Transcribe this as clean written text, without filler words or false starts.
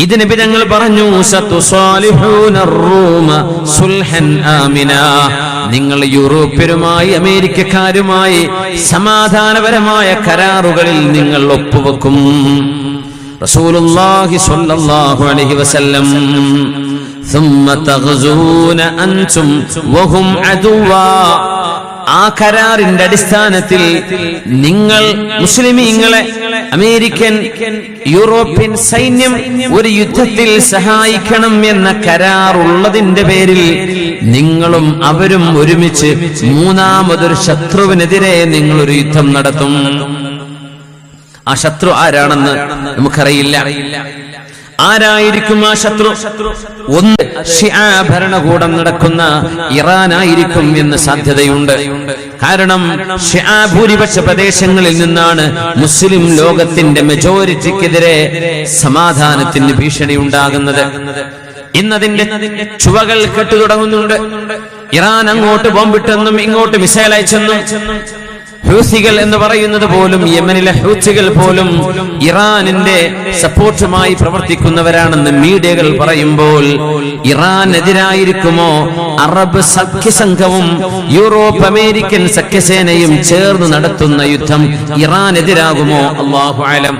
ഇത് നബി തങ്ങൾ പറഞ്ഞു, നിങ്ങൾ യൂറോപ്യരുമായി അമേരിക്കക്കാരുമായി സമാധാനപരമായ കരാറുകളിൽ നിങ്ങൾ ഒപ്പുവെക്കും. റസൂലുള്ളാഹി സ്വല്ലല്ലാഹു അലൈഹി വസല്ലം ثم تغزون أنتم وهم عدوا. ആ കരാറിന്റെ അടിസ്ഥാനത്തിൽ നിങ്ങൾ മുസ്ലിമീങ്ങളെ അമേരിക്കൻ യൂറോപ്യൻ സൈന്യം ഒരു യുദ്ധത്തിൽ സഹായിക്കണം എന്ന കരാറുള്ളതിന്റെ പേരിൽ നിങ്ങളും അവരും ഒരുമിച്ച് മൂന്നാമതൊരു ശത്രുവിനെതിരെ നിങ്ങളൊരു യുദ്ധം നടത്തും. ആ ശത്രു ആരാണെന്ന് നമുക്കറിയില്ല. ആരായിരിക്കും ആ ശത്രു? ഒന്ന് ഷിആ ഭരണകൂടം നടക്കുന്ന ഇറാൻ ആയിരിക്കും എന്ന് സാധ്യതയുണ്ട്. കാരണം ഷിആ ഭൂരിപക്ഷ പ്രദേശങ്ങളിൽ നിന്നാണ് മുസ്ലിം ലോകത്തിന്റെ മെജോറിറ്റിക്കെതിരെ സമാധാനത്തിന് ഭീഷണി ഉണ്ടാകുന്നത്. ഇന്നതിന്റെ ചുവകൾ കെട്ടു തുടങ്ങുന്നുണ്ട്. ഇറാൻ അങ്ങോട്ട് ബോംബിട്ടെന്നും ഇങ്ങോട്ട് മിസൈൽ അയച്ചെന്നും ഹൂസികൾ എന്ന് പറയുന്നത് പോലും, യമനിലെ ഹൂസികൾ പോലും ഇറാനിന്റെ സപ്പോർട്ടുമായി പ്രവർത്തിക്കുന്നവരാണെന്ന് മീഡിയകൾ പറയുമ്പോൾ ഇറാനെതിരായിരിക്കുമോ അറബ് സഖ്യസംഘവും യൂറോപ്പ് അമേരിക്കൻ സഖ്യസേനയും ചേർന്ന് നടത്തുന്ന യുദ്ധം ഇറാനെതിരാകുമോ? അല്ലാഹു അലം.